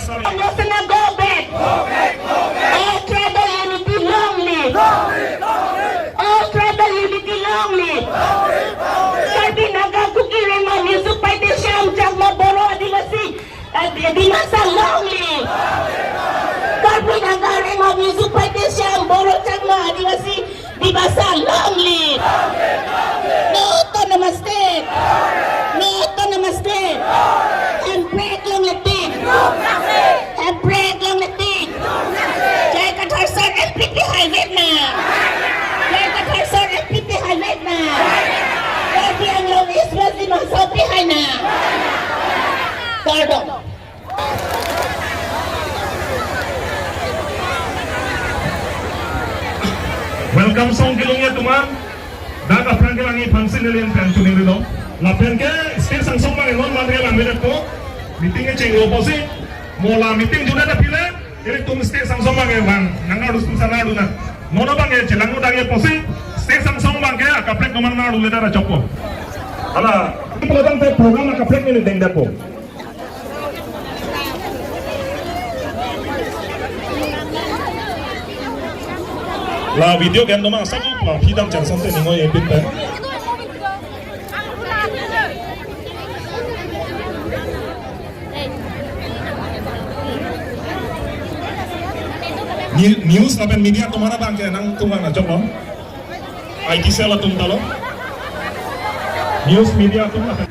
sorry. National go back. All tribal unity long live. All tribal unity long live. Sabi nagagugire mo ni supay de siyam jag maboro adivasi. Di masa long live. Sabi nagagugire mo ni supay de siyam boro jag mo adivasi. Di masa long live. No to namaste. No to namaste. Handbrake lang natin. Handbrake lang natin. Jai Katharsan MPP Highway na. Jai Katharsan MPP Highway na. Tapi ang long is mas limang sopihay na. Pardon. Welcome song kilongnya tuman. Dan apran ke langi fungsi nilian kan tuning dulu. Lapen ke stage sang song mang non mandre la mede ko. Meeting ke cenglo posi. Mola meeting juga ada pile. Jadi tum stage sang song mang bang. Nanga harus pusana dulu na. Nono bang ya celangu dagi posi. Stage sang song bang ke akaplek nomor na dulu dah copo. Ala, itu datang te program akaplek ini deng dapo. La video game nomang sabu la hidam jansan te ningoy epit pen. News lapen media tumana bangke nang tungan na jok no. IT sela tum talo. News media tum lapen.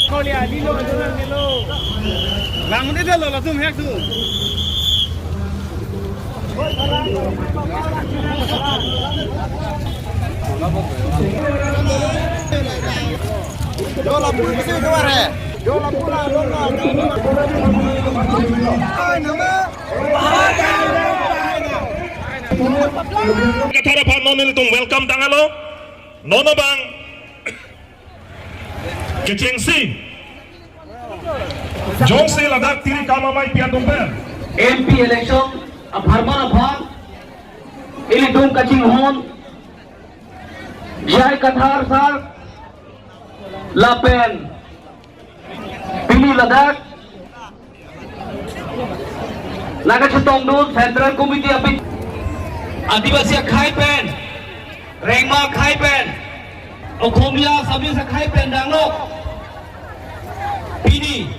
Kolia dilo dilo. Lang de dilo la tum hek tu. Yo la pula mesti keluar eh. Yo la pula. Ai nama. Katara pan non tum welcome tangalo. Nono bang. Kecengsi. Jongsi ladak tiri kamamai pia domper. MP election Bharman Abhan ili dum kaching hon Jai Katharsan Lapen Pili Ladakh Nagachatong Dun Central Committee Apit Adivasi Khai Pen Rengma Khai Pen Okhomia Sabin sa Khai Pen Danglok Pini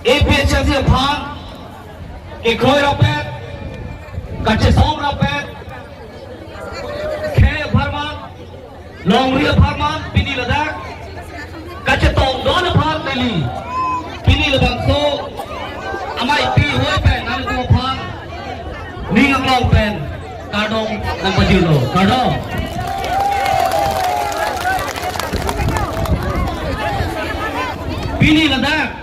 APHC Abhan Ikhoy Rapet Kachesong Rapet Khe Bharman Longri Bharman Pini Ladakh Kachetong Don Bhan Delhi Pini Ladakh so Amai Pi Hoi Pen Nam Ko Bhan Ning Long Pen Kadong Nam Pajilo Kadong Pini Ladakh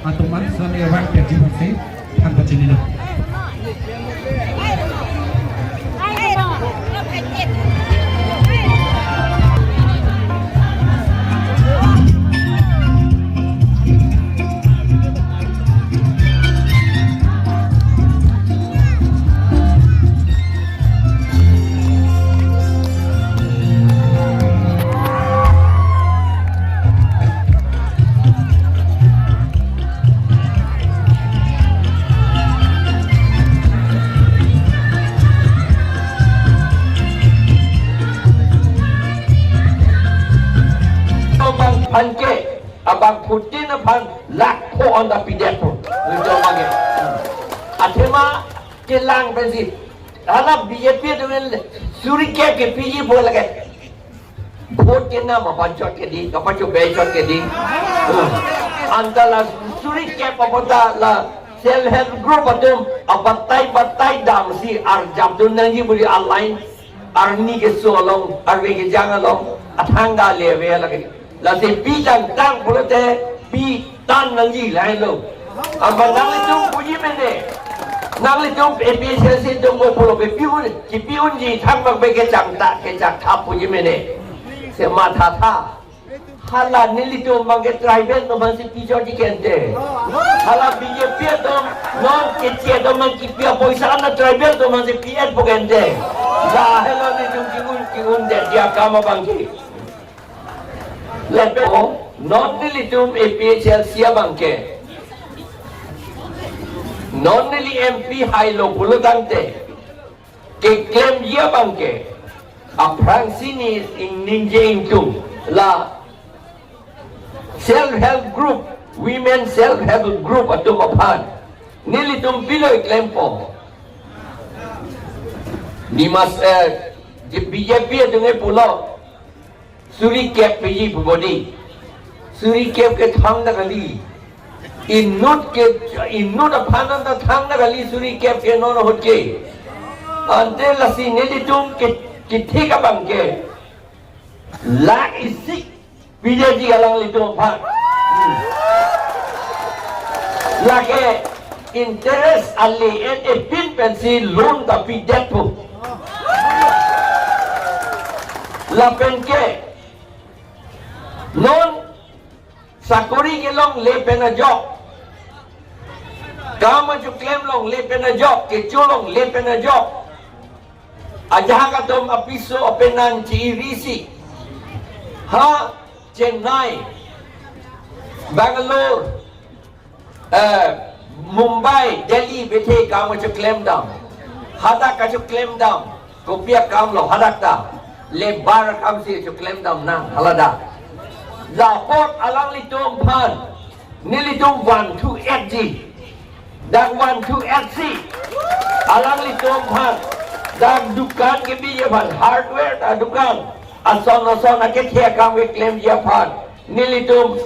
atau masa ni awak pergi pasir tanpa cina. Panke abang Putin abang lakho on the pidepo nito mage athema ke lang bensi hala BJP dengan suri ke PG bola ke vote ke na mapanchot ke di kapacho bechot ke di antala suri ke papota la self help group atum abatai dam si arjab dun nangi buri align arni ke solong arwe ke jangalong athanga leve la se pi jang tang pulote pi tan nangi lai lo abanang itu puji mene nang litung APCC tung mo pulo ke piun ki piun ji thang bang be ke jang ta ke jak thap puji mene se ma tha hala nilitung bang ke tribal no bang si pijo ji kente hala BJP dom non ke che dom mang ki pia poisa na tribal dom mang si PN po kente la hello ni tung ki un de dia kama bang ki lepe non nilitung APCL sia bang ke non nili MP high lo pulo dante ke claim dia bangke aprang sini in ninja ingkum la self help group women self help group atum apan nili tum bilo claim po ni mas BJP dunge pulo suri cap piji body suri cap ke thang na kali inut aphanan da thang na gali suri kep ke non hotke ante lasi nedi tum ke thika bangke la isik bijaji galang litum phan la ke interest ali en e pin pensi loan da pidet pu la penke non sakuri ke long le pena job Kama ju claim long le pena job ke chulong le pena job ajaha ka dom apiso openan chi risi ha Chennai Bangalore Mumbai Delhi bethe kama ju claim dam hada ka ju claim dam kopia kam lo hadak da le bar kam si ju claim dam na halada la port alang litum phan nilitum 1 to 8G dak 1 to 8C alang litum phan dak dukan ke biye phan hardware da dukan ason ke thia kam ke claim dia phan nilitum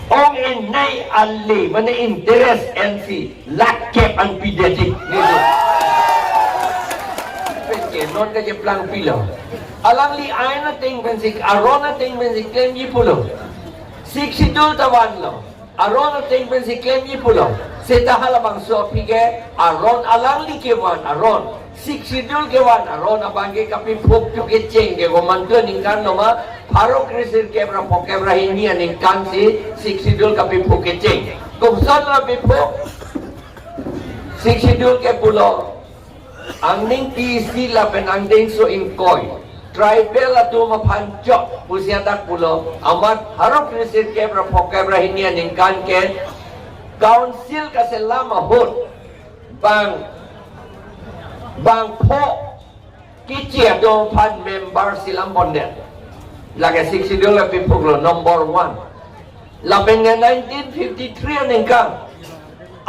ong in nai ali mana interest NC lak kep an pidetik nilitum penke non ka je plang pilo alang li aina ting pensik arona ting pensik claim yi pulo 62 tawan lo arona ting pensik claim yi pulo seta halabang so pige aron alang li ke wan aron 62 ke wan aron abange kapi phok tu ke cheng ke go manto ningkan no ma pharo krisir ke bra pokebra hinia ningkan si 62 kapi phok ke cheng ko son la pe phok 62 ke pulo ang ning TC la penanding so in koi tribal atu mapanjok pusiadak pulo amat harap krisir kebra pokebra hinia ningkan ke council ka selama hot bang po kicia do pan member silang bondet lagi 60 la pipuglo number 1 la pengen 1953 ningkan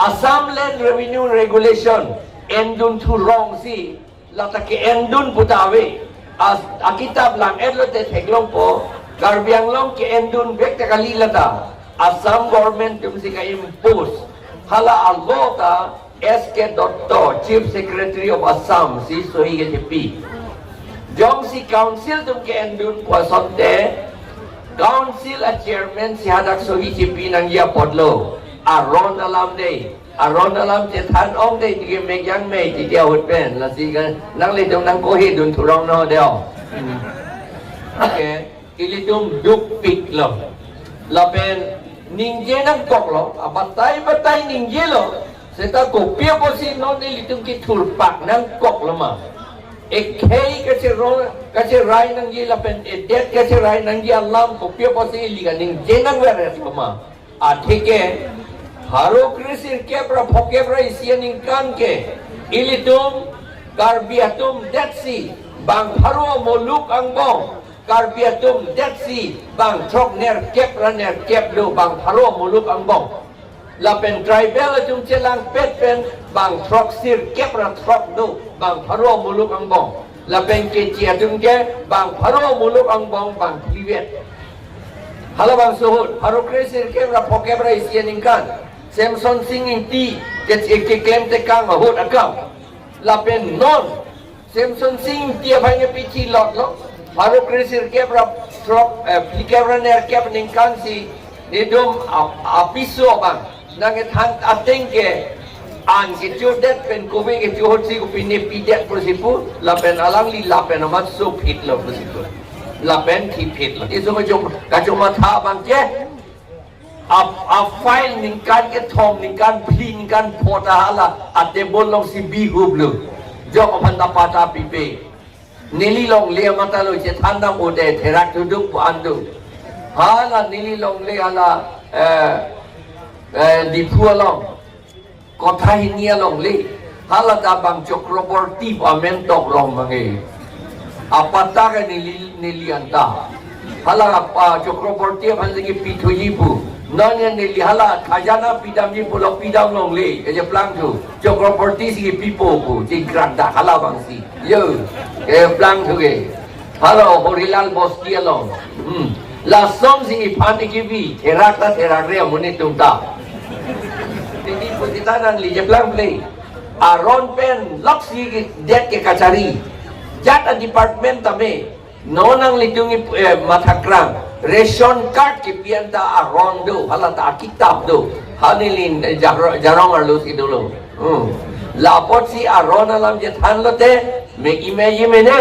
Assam Land Revenue Regulation endun tu wrong si lata ke endun putawe akitab lang edlo te theglong po garbiang long ke endun bek ta kalilata Assam government tum si ka impose hala alota SK Dotto Chief Secretary of Assam si sohi ke tepi jong si council tum ke endun po sonte council a chairman si hadak sohi tepi nang ya podlo aron alam day aron alam je than ong day dige mek yang mei ti dia hut pen la si kan nang le dong nang ko hi dun thurong no deo okay ilitum duk pik lo la pen ningje nang kok lo batai ningje lo seta ko pia po si no ilitum ki thur pak nang kok lo ma ek khei ka che ro ka che rai nang ji la pen e det ka che rai nang ji alam ko pia po si liga ningje nang wer lo ma a thike haro krisir kebra phokebra isian ingkan ke ilitum karbiatum detsi bang haro moluk angbong karbiatum detsi bang trok ner kep do bang haro moluk angbong lapen tribal tum chelang pet pen bang trok sir kebra trok do bang haro moluk angbong lapeng ke cia tung ke bang pharo muluk ang bang privet hala bang suhut pharo kresir ke ra poke bra isian ingkan Samson singing ti ke klem te kang hut akam lapen non Samson sing ti bhai pichi lot lo pharo kresir ke bra trop plikabra ner ke ningkan si nidum apiso bang nang than ateng ke an ke jodet pen kobe ke johot si ko pine pidet prosipu lapen alang li lapen amat so fit lo prosipu lapen thi fit lo iso ko jom ka jom tha bang ke a file ningkan ke thom ningkan pli ningkan phota hala ate bolong si bi hublu jok apanda pata pipe nili long le mata lo che thanda ode therak tuduk andu hala nili long le hala di pualong kota ini long le hala tabang Chakraborty pamentok long mangi apata ka nili anta hala apa Chakraborty phangi pithuyipu nonya nili hala khajana pidam ji pulo pidam long le je plang tu Chakraborty si pipo pu ji granda hala bang si yo plang tu ke hala Horilal Boski long la som si phani ki bi therak re muni tumta ini putitanan li je plang play aron pen laksi det ke kachari jat a department tame nonang litungi mathakrang ration card ke pianta aron do hala ta kitab do hanilin jarong arlu si dulu lapot si aron alam je than lote me image mene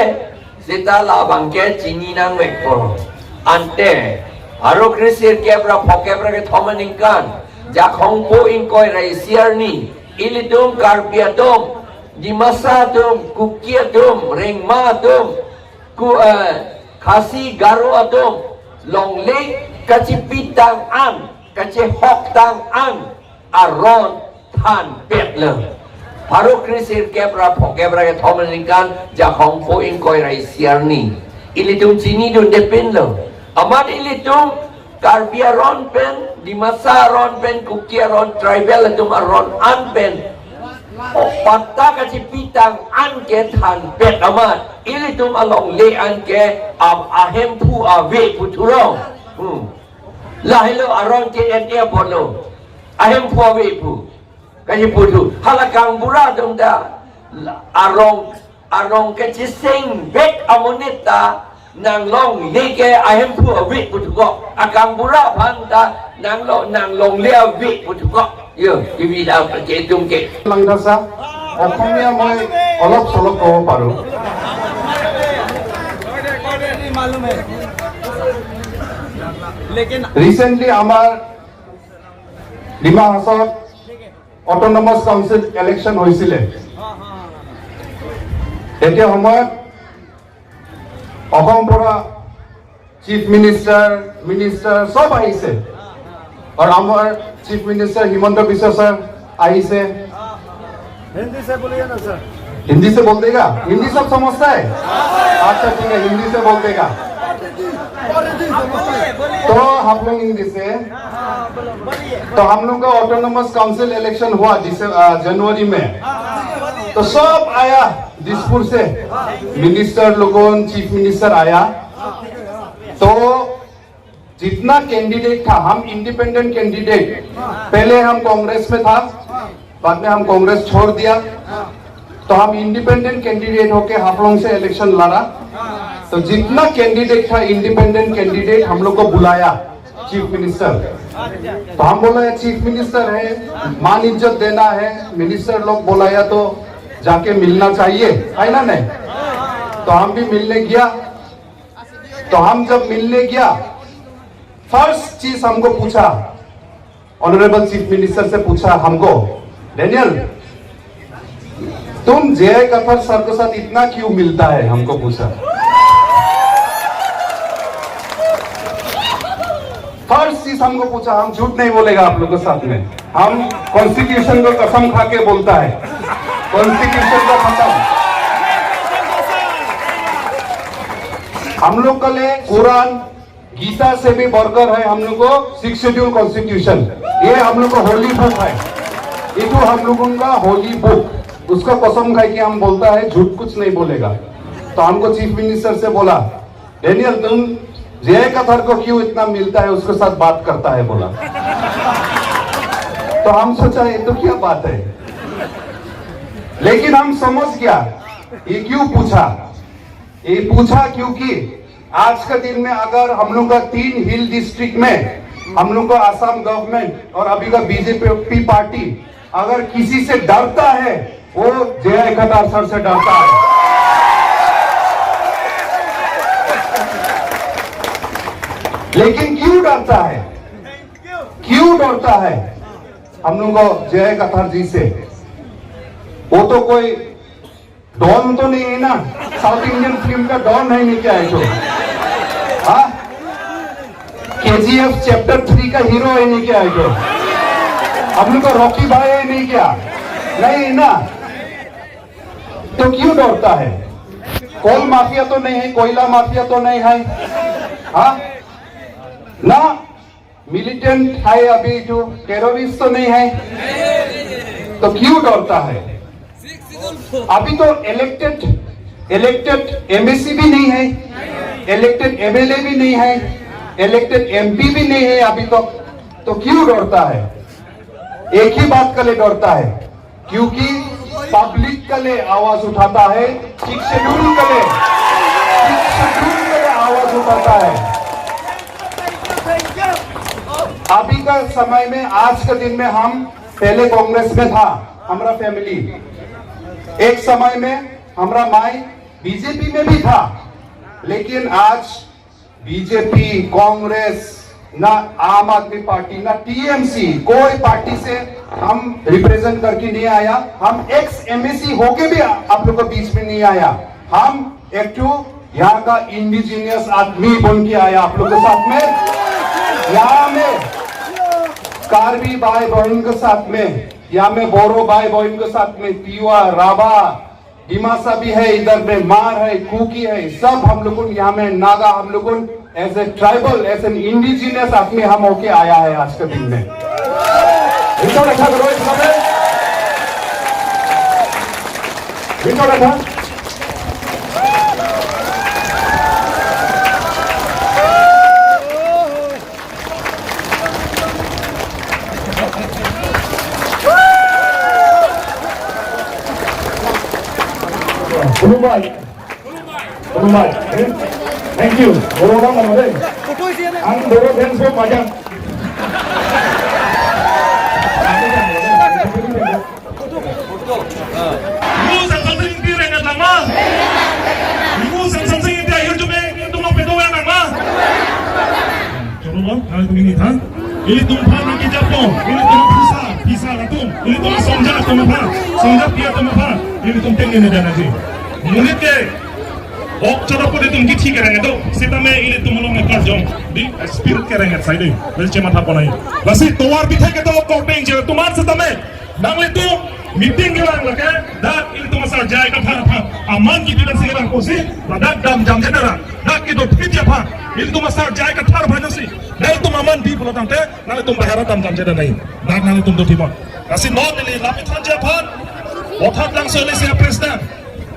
sita la bangke chini nang mekpo ante aro krisir kebra phokebra ke thomaningkan jakong po ingkoy rai siarni ilidum karpiatum dimasatum kukiatum ringmatum ku khasi garo atum longleng kacipitang an kacihoktang an aron than petler Paro krisir kebra phokebra ke thomaningkan jakong po ingkoy rai siarni ilidum chini dun depin lo amat ilidum karpiaron pen dimasaron pen kukiaron tribal atum aron an pen patta kacipitang an ke than pet amat ilidum along le an ke ahem pu ave puturong lahilo aron ke etia bolo ahem pu ave pu kaji putu halakang bura dum da arong ke chising bek amonita nang long leke ahem pu ave putuko akang bura phanta nang long le ave putuko yo kibi da ke tum ke langdasa Asamiya মই অলপ চলপ ক'ব পাৰোঁ recently আমার Dima হাসত autonomous council election হয়েছিল এতিয়া সময়ত অসম পৰা চিফ মিনিষ্টাৰ সব আহিছে और আমার chief minister Himanta Biswa sir আহিছে हिंदी से बोलिए ना सर हिंदी से बोल देगा हिंदी सब समझता है अच्छा ठीक है हिंदी से बोल देगा तो हम लोग हिंदी से तो हम लोग का ऑटोनोमस काउंसिल इलेक्शन हुआ जनवरी में तो सब आया दिसपुर से मिनिस्टर लोगों चीफ मिनिस्टर आया तो जितना कैंडिडेट था हम इंडिपेंडेंट कैंडिडेट पहले हम कांग्रेस में था बाद में हम कांग्रेस छोड़ दिया तो हम इंडिपेंडेंट कैंडिडेट होके हाफलोंग से इलेक्शन लड़ा तो जितना कैंडिडेट था इंडिपेंडेंट कैंडिडेट हम लोग को बुलाया चीफ मिनिस्टर तो हम बोला चीफ मिनिस्टर है मान इज्जत देना है मिनिस्टर लोग बुलाया तो जाके मिलना चाहिए है ना नहीं तो हम भी मिलने गया तो हम जब मिलने गया फर्स्ट चीज हमको पूछा ऑनरेबल चीफ मिनिस्टर से पूछा हमको डेनियल तुम जय कथर सर के साथ इतना क्यों मिलता है हमको पूछा फर्स्ट चीज हमको पूछा हम झूठ नहीं बोलेगा आप लोगों के साथ में हम कॉन्स्टिट्यूशन को कसम खा के बोलता है कॉन्स्टिट्यूशन का खत्म हम लोग का ले कुरान गीता से भी बढ़कर है हम लोग को 6 शेड्यूल कॉन्स्टिट्यूशन ये हम लोग को होली बुक है ये तो हम लोगों का होली बुक उसका कसम खाई कि हम बोलता है झूठ कुछ नहीं बोलेगा तो तो हमको चीफ मिनिस्टर से बोला, डेनियल तुम जय कथर को क्यों इतना मिलता है, उसके साथ बात करता है बोला। तो हम सोचा ये तो क्या बात है, लेकिन हम समझ गया ये क्यों पूछा। ये पूछा क्योंकि आज के दिन में अगर हम लोग का 3 हिल डिस्ट्रिक्ट में हम लोग का आसाम गवर्नमेंट और अभी का बीजेपी पार्टी अगर किसी से डरता है वो जय कथर सर से डरता है। लेकिन क्यों डरता है, क्यों डरता है हम लोग को जय कथर जी से? वो तो कोई डॉन तो नहीं है ना, साउथ इंडियन फिल्म का डॉन है नहीं क्या है तो? हाँ, KGF चैप्टर 3 का हीरो है नहीं क्या है तो? हम लोग का रॉकी भाई है नहीं क्या? नहीं ना, तो क्यों डरता है? कोल माफिया तो नहीं है, कोयला माफिया तो नहीं है, हाँ ना, मिलिटेंट है अभी जो टेररिस्ट तो नहीं है, तो क्यों डरता है? अभी तो इलेक्टेड MSC भी नहीं है, इलेक्टेड MLA भी नहीं है, इलेक्टेड MP भी नहीं है अभी तो क्यों डरता है? एक ही बात के लिए डरता है, क्योंकि पब्लिक के लिए आवाज उठाता है, सिक्स शेड्यूल के लिए आवाज उठाता है। अभी का समय में, आज के दिन में, हम पहले कांग्रेस में था हमारा फैमिली, एक समय में हमारा माई बीजेपी में भी था, लेकिन आज बीजेपी, कांग्रेस, ना आम आदमी पार्टी, ना TMC, कोई पार्टी से हम रिप्रेजेंट करके नहीं आया। हम एक्स MSC होके भी आप लोग के बीच में नहीं आया। हम एक यहाँ का इंडिजिनियस आदमी बन के आया आप लोग के साथ में। यहाँ में कार्बी भाई बहन के साथ में, यहाँ में बोरो भाई बहन के साथ में, तिवा, राभा, डिमासा भी है, इधर में मार है, कुकी है, सब हम लोग यहाँ में नागा, हम लोग as a tribal, as an indigenous आदमी हम होके आया है आज के दिन में। रखा करो रखा थैंक यू। बरोबर म्हणले आणि बरोबर थँक्स फॉर माझ्या ini tumpah nak Jepun, ini tumpah pisah lah tum, ini tumpah songjak dia tumpah, ini tumpah ini dah nanti. Mungkin ke, cara pun itu mungkin ठीक करेंगे तो सीधा में ini तुम लोग में कर जाओ, di spirit करेंगे साइड में, बस cuma था पनाई. बस ये तोवार भी थे के तो कोटिंग जो तुम्हारे सीधा में, नाम itu meeting के वाला के, dah ini तुम असर जाएगा था, aman की बिना से रखो सी, dah jam जनेरा, dah kita ठीक है था, ini तुम असर जाएगा था भाई सी. Dari tu maman di pulau tante, nanti tu bahara tam jeda naik, dan nanti tu tiba. Kasih non ini lapis tanja pan, otak langsung oleh siapa presiden.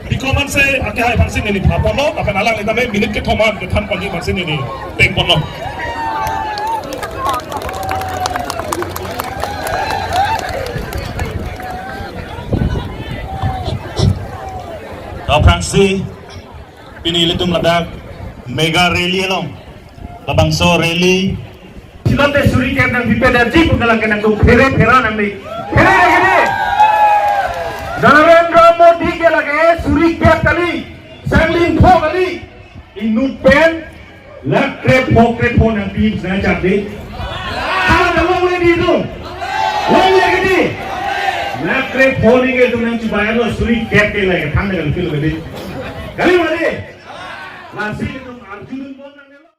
Di komen saya akhir hari vaksin ini papono, apa nalang kita me minit ke thoman ke than pagi vaksin ini peng pono. Kau Fransi, ini itu meledak mega rally long. Babangso rally silonte suri ke nang dipeda ji pugala ke nang phera nang ni phera lagi Narendra Modi ke lage suri ke kali sandling pho kali inu pen lakre pho nang team sa chapdi ala long le di tu long le ke di lakre pho ni ke tu nang chubaya lo suri ke lage thang nang fil ke di kali mari nasi